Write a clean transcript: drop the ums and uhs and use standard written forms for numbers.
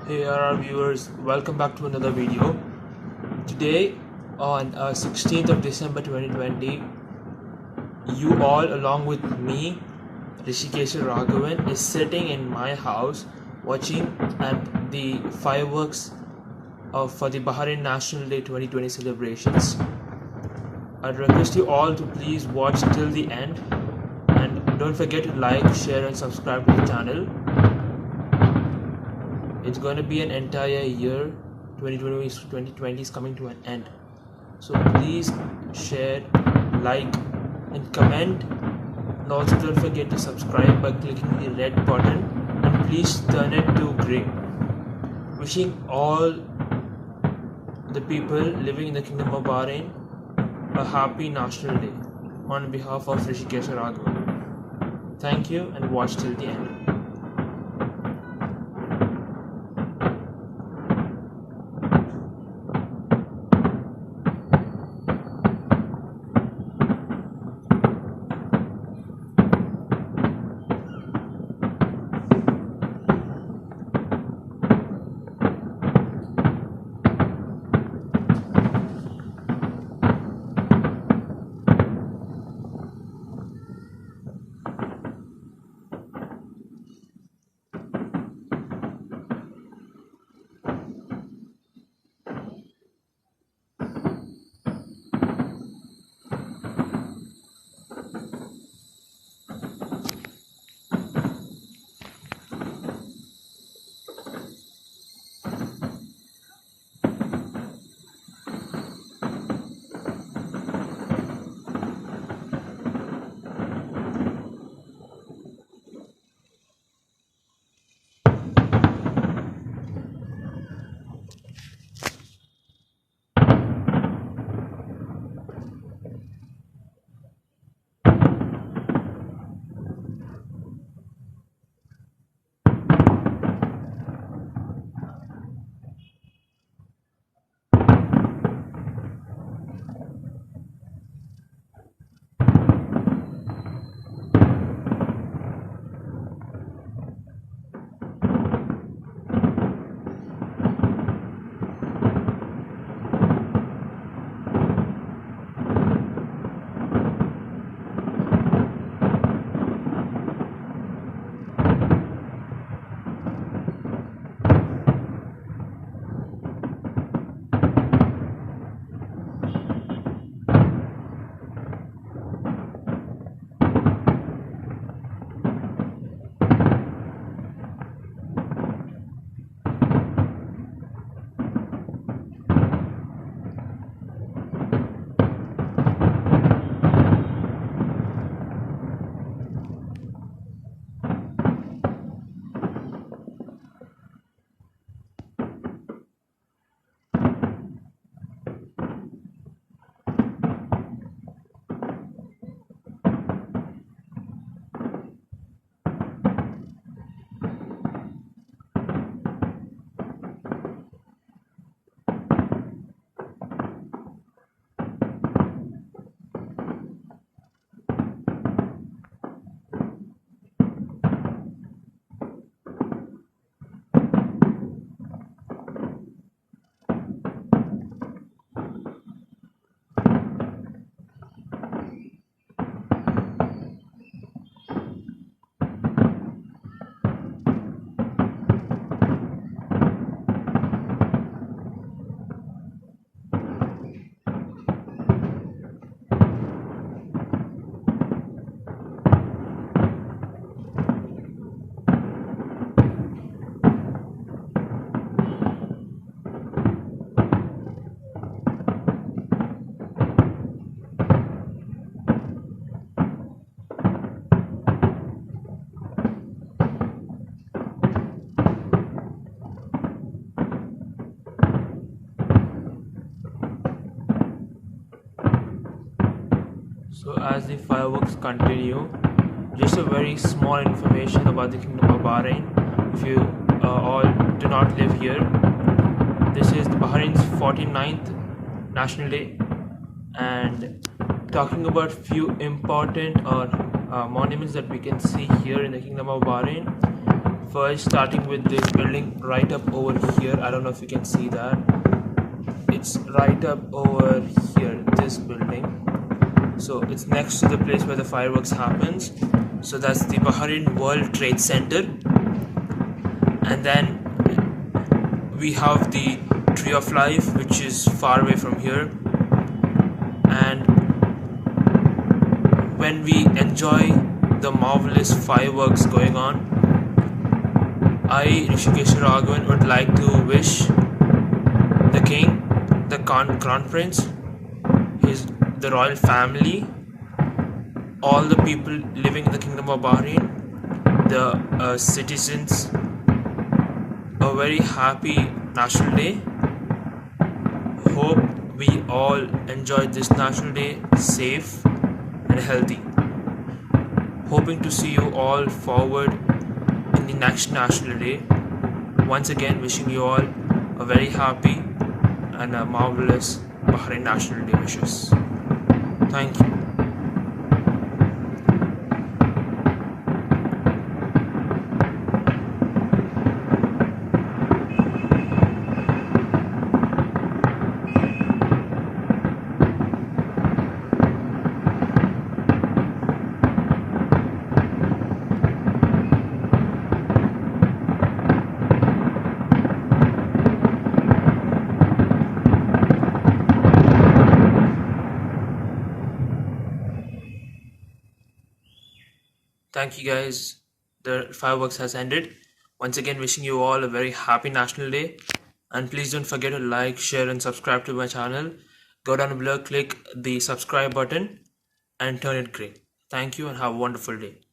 Hey our viewers, welcome back to another video. Today on 16th of December 2020, you all along with me, Rishikeshav Ragavan, is sitting in my house watching the fireworks for the Bahrain National Day 2020 celebrations. I'd request you all to please watch till the end and don't forget to like, share and subscribe to the channel. It's going to be an entire year. 2020 is coming to an end, so please share, like and comment, and also don't forget to subscribe by clicking the red button and please turn it to green. Wishing all the people living in the Kingdom of Bahrain a happy National Day on behalf of Rishikeshav Ragavan. Thank you and watch till the end. So as the fireworks continue, just a very small information about the Kingdom of Bahrain. If you all do not live here, this is Bahrain's 49th National Day, and talking about few important monuments that we can see here in the Kingdom of Bahrain. First, starting with this building right up over here. I don't know if you can see that. It's right up over here, this building. So it's next to the place where the fireworks happens. So that's the Bahrain World Trade Center. And then we have the Tree of Life, which is far away from here. And when we enjoy the marvelous fireworks going on, I, Rishikeshav Ragavan, would like to wish the king, the crown prince, the royal family, all the people living in the Kingdom of Bahrain, the citizens, a very happy National Day. Hope we all enjoyed this National Day safe and healthy. Hoping to see you all forward in the next National Day. Once again, wishing you all a very happy and a marvelous Bahrain National Day wishes. Thank you. Thank you guys. The fireworks has ended. Once again, wishing you all a very happy National Day. And please don't forget to like, share and subscribe to my channel. Go down below, click the subscribe button and turn it green. Thank you and have a wonderful day.